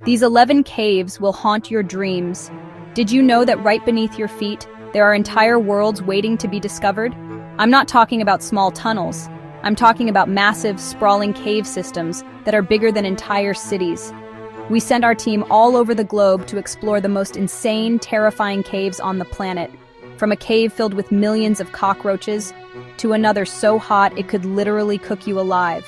These 11 caves will haunt your dreams. Did you know that right beneath your feet, there are entire worlds waiting to be discovered? I'm not talking about small tunnels. I'm talking about massive, sprawling cave systems that are bigger than entire cities. We sent our team all over the globe to explore the most insane, terrifying caves on the planet. From a cave filled with millions of cockroaches to another so hot it could literally cook you alive.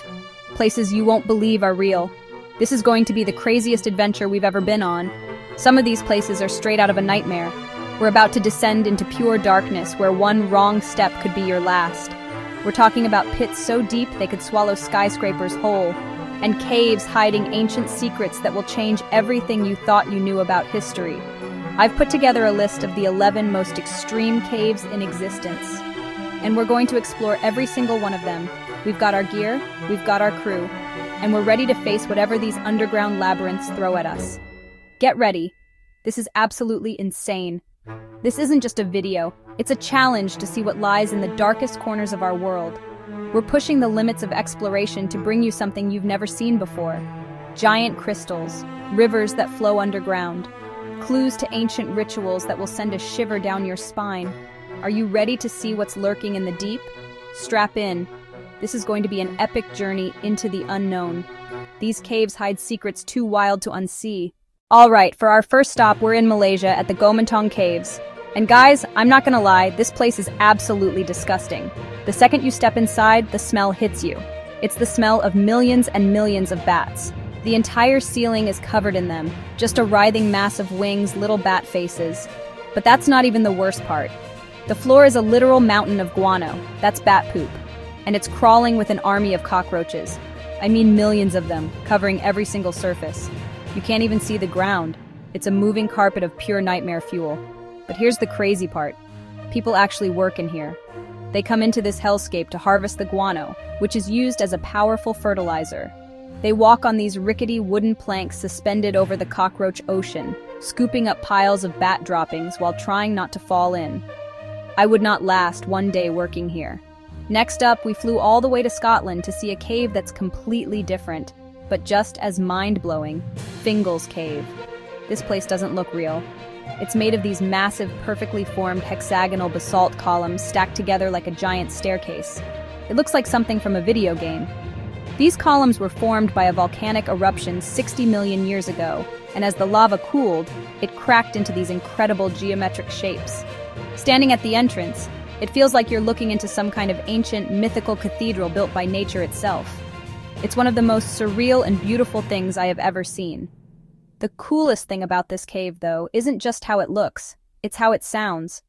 Places you won't believe are real. This is going to be the craziest adventure we've ever been on. Some of these places are straight out of a nightmare. We're about to descend into pure darkness where one wrong step could be your last. We're talking about pits so deep they could swallow skyscrapers whole, and caves hiding ancient secrets that will change everything you thought you knew about history. I've put together a list of the 11 most extreme caves in existence, and we're going to explore every single one of them. We've got our gear, we've got our crew, and we're ready to face whatever these underground labyrinths throw at us. Get ready. This is absolutely insane. This isn't just a video, it's a challenge to see what lies in the darkest corners of our world. We're pushing the limits of exploration to bring you something you've never seen before. Giant crystals, rivers that flow underground, clues to ancient rituals that will send a shiver down your spine. Are you ready to see what's lurking in the deep? Strap in. This is going to be an epic journey into the unknown. These caves hide secrets too wild to unsee. All right, for our first stop, we're in Malaysia at the Gomantong Caves. And guys, I'm not gonna lie, this place is absolutely disgusting. The second you step inside, the smell hits you. It's the smell of millions and millions of bats. The entire ceiling is covered in them, just a writhing mass of wings, little bat faces. But that's not even the worst part. The floor is a literal mountain of guano, that's bat poop. And it's crawling with an army of cockroaches. I mean millions of them, covering every single surface. You can't even see the ground. It's a moving carpet of pure nightmare fuel. But here's the crazy part. People actually work in here. They come into this hellscape to harvest the guano, which is used as a powerful fertilizer. They walk on these rickety wooden planks suspended over the cockroach ocean, scooping up piles of bat droppings while trying not to fall in. I would not last one day working here. Next up, we flew all the way to Scotland to see a cave that's completely different, but just as mind-blowing, Fingal's Cave. This place doesn't look real. It's made of these massive, perfectly formed hexagonal basalt columns stacked together like a giant staircase. It looks like something from a video game. These columns were formed by a volcanic eruption 60 million years ago, and as the lava cooled, it cracked into these incredible geometric shapes. Standing at the entrance, it feels like you're looking into some kind of ancient, mythical cathedral built by nature itself. It's one of the most surreal and beautiful things I have ever seen. The coolest thing about this cave, though, isn't just how it looks, it's how it sounds.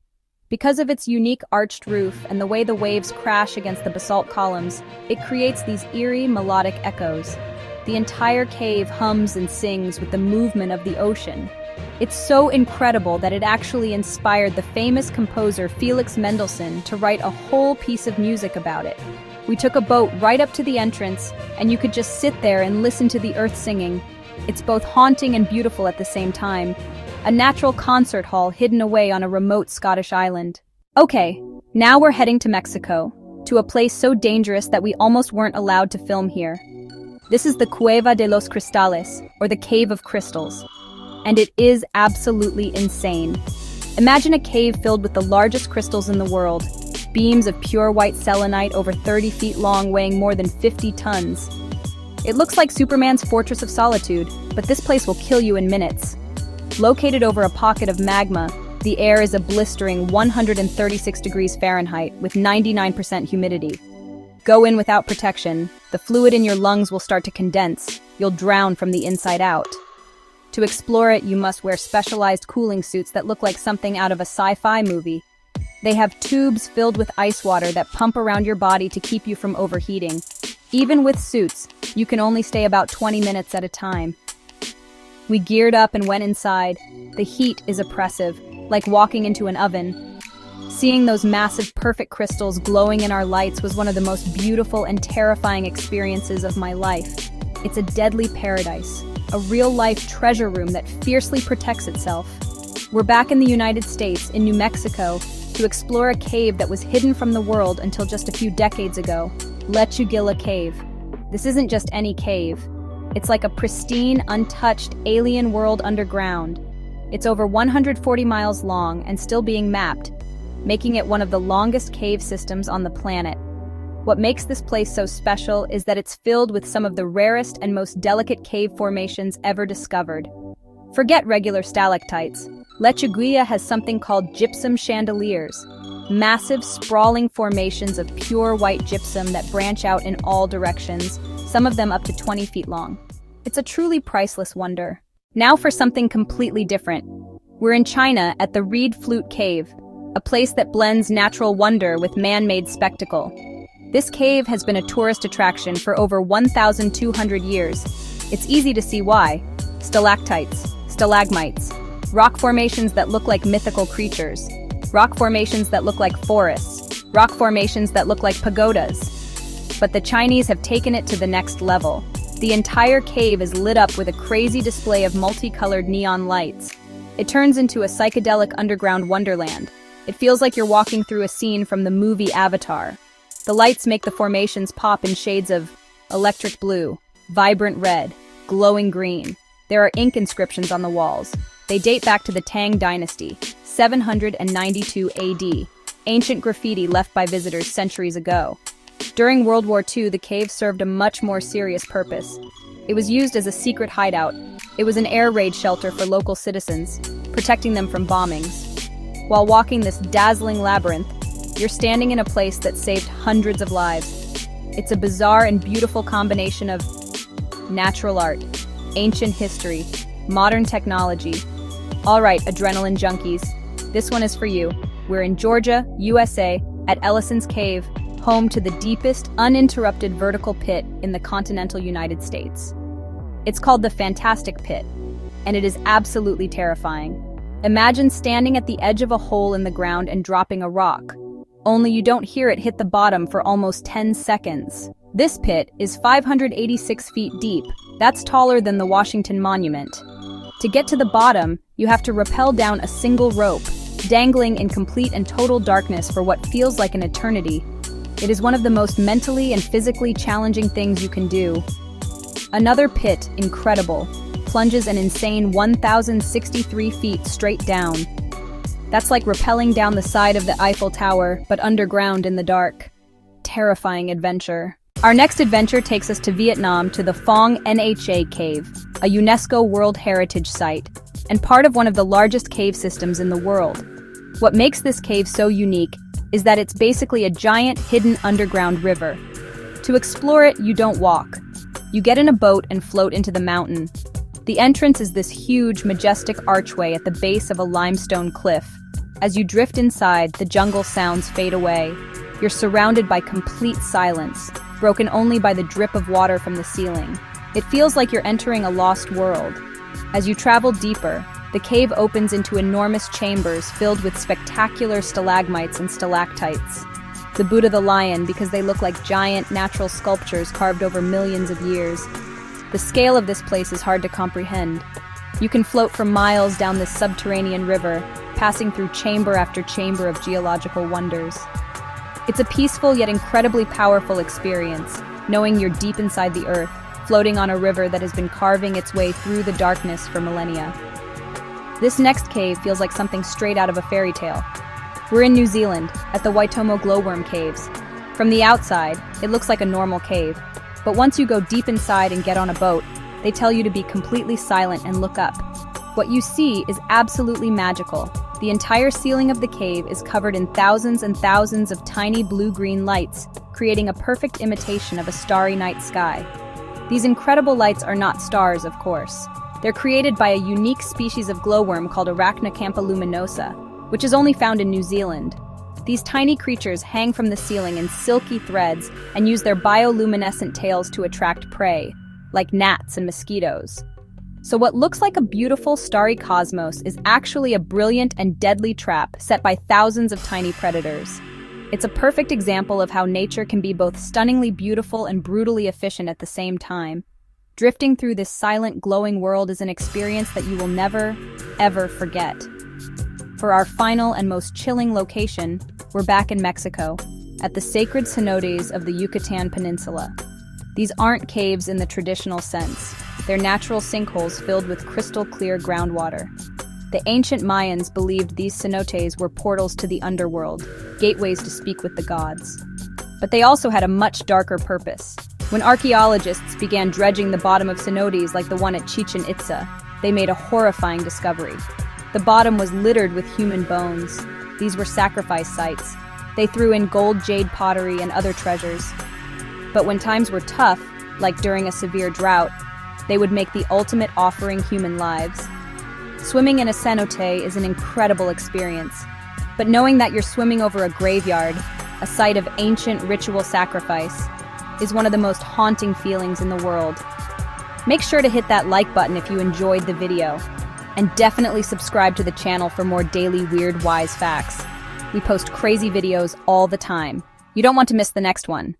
Because of its unique arched roof and the way the waves crash against the basalt columns, it creates these eerie, melodic echoes. The entire cave hums and sings with the movement of the ocean. It's so incredible that it actually inspired the famous composer Felix Mendelssohn to write a whole piece of music about it. We took a boat right up to the entrance, and you could just sit there and listen to the earth singing. It's both haunting and beautiful at the same time. A natural concert hall hidden away on a remote Scottish island. Okay, now we're heading to Mexico, to a place so dangerous that we almost weren't allowed to film here. This is the Cueva de los Cristales, or the Cave of Crystals. And it is absolutely insane. Imagine a cave filled with the largest crystals in the world, beams of pure white selenite over 30 feet long weighing more than 50 tons. It looks like Superman's Fortress of Solitude, but this place will kill you in minutes. Located over a pocket of magma, the air is a blistering 136 degrees Fahrenheit with 99% humidity. Go in without protection, the fluid in your lungs will start to condense, you'll drown from the inside out. To explore it, you must wear specialized cooling suits that look like something out of a sci-fi movie. They have tubes filled with ice water that pump around your body to keep you from overheating. Even with suits, you can only stay about 20 minutes at a time. We geared up and went inside. The heat is oppressive, like walking into an oven. Seeing those massive, perfect crystals glowing in our lights was one of the most beautiful and terrifying experiences of my life. It's a deadly paradise, a real-life treasure room that fiercely protects itself. We're back in the United States, in New Mexico, to explore a cave that was hidden from the world until just a few decades ago, Lechugilla Cave. This isn't just any cave. It's like a pristine, untouched, alien world underground. It's over 140 miles long and still being mapped, making it one of the longest cave systems on the planet. What makes this place so special is that it's filled with some of the rarest and most delicate cave formations ever discovered. Forget regular stalactites. Lechuguilla has something called gypsum chandeliers, massive, sprawling formations of pure white gypsum that branch out in all directions, some of them up to 20 feet long. It's a truly priceless wonder. Now for something completely different. We're in China at the Reed Flute Cave, a place that blends natural wonder with man-made spectacle. This cave has been a tourist attraction for over 1,200 years. It's easy to see why. Stalactites, stalagmites, rock formations that look like mythical creatures, rock formations that look like forests, rock formations that look like pagodas. But the Chinese have taken it to the next level. The entire cave is lit up with a crazy display of multicolored neon lights. It turns into a psychedelic underground wonderland. It feels like you're walking through a scene from the movie Avatar. The lights make the formations pop in shades of electric blue, vibrant red, glowing green. There are ink inscriptions on the walls. They date back to the Tang Dynasty, 792 AD, ancient graffiti left by visitors centuries ago. During World War II, the cave served a much more serious purpose. It was used as a secret hideout. It was an air raid shelter for local citizens, protecting them from bombings. While walking this dazzling labyrinth, you're standing in a place that saved hundreds of lives. It's a bizarre and beautiful combination of natural art, ancient history, modern technology. All right, adrenaline junkies, this one is for you. We're in Georgia, USA, at Ellison's Cave, home to the deepest, uninterrupted vertical pit in the continental United States. It's called the Fantastic Pit, and it is absolutely terrifying. Imagine standing at the edge of a hole in the ground and dropping a rock. Only you don't hear it hit the bottom for almost 10 seconds. This pit is 586 feet deep. That's taller than the Washington Monument. To get to the bottom, you have to rappel down a single rope, dangling in complete and total darkness for what feels like an eternity. It is one of the most mentally and physically challenging things you can do. Another pit, incredible, plunges an insane 1,063 feet straight down. That's like rappelling down the side of the Eiffel Tower, but underground in the dark. Terrifying adventure. Our next adventure takes us to Vietnam to the Phong Nha Cave, a UNESCO World Heritage Site, and part of one of the largest cave systems in the world. What makes this cave so unique is that it's basically a giant hidden underground river. To explore it, you don't walk. You get in a boat and float into the mountain. The entrance is this huge, majestic archway at the base of a limestone cliff. As you drift inside, the jungle sounds fade away. You're surrounded by complete silence, broken only by the drip of water from the ceiling. It feels like you're entering a lost world. As you travel deeper, the cave opens into enormous chambers filled with spectacular stalagmites and stalactites. The Buddha the Lion because they look like giant natural sculptures carved over millions of years. The scale of this place is hard to comprehend. You can float for miles down this subterranean river, passing through chamber after chamber of geological wonders. It's a peaceful yet incredibly powerful experience, knowing you're deep inside the earth, floating on a river that has been carving its way through the darkness for millennia. This next cave feels like something straight out of a fairy tale. We're in New Zealand, at the Waitomo Glowworm Caves. From the outside, it looks like a normal cave, but once you go deep inside and get on a boat, they tell you to be completely silent and look up. What you see is absolutely magical. The entire ceiling of the cave is covered in thousands and thousands of tiny blue-green lights, creating a perfect imitation of a starry night sky. These incredible lights are not stars, of course. They're created by a unique species of glowworm called Arachnocampa luminosa, which is only found in New Zealand. These tiny creatures hang from the ceiling in silky threads and use their bioluminescent tails to attract prey, like gnats and mosquitoes. So what looks like a beautiful starry cosmos is actually a brilliant and deadly trap set by thousands of tiny predators. It's a perfect example of how nature can be both stunningly beautiful and brutally efficient at the same time. Drifting through this silent, glowing world is an experience that you will never, ever forget. For our final and most chilling location, we're back in Mexico, at the sacred cenotes of the Yucatan Peninsula. These aren't caves in the traditional sense. They're natural sinkholes filled with crystal-clear groundwater. The ancient Mayans believed these cenotes were portals to the underworld, gateways to speak with the gods. But they also had a much darker purpose. When archaeologists began dredging the bottom of cenotes like the one at Chichen Itza, they made a horrifying discovery. The bottom was littered with human bones. These were sacrifice sites. They threw in gold jade pottery and other treasures. But when times were tough, like during a severe drought, they would make the ultimate offering: human lives. Swimming in a cenote is an incredible experience. But knowing that you're swimming over a graveyard, a site of ancient ritual sacrifice, is one of the most haunting feelings in the world. Make sure to hit that like button if you enjoyed the video, and definitely subscribe to the channel for more daily weird wise facts. We post crazy videos all the time. You don't want to miss the next one.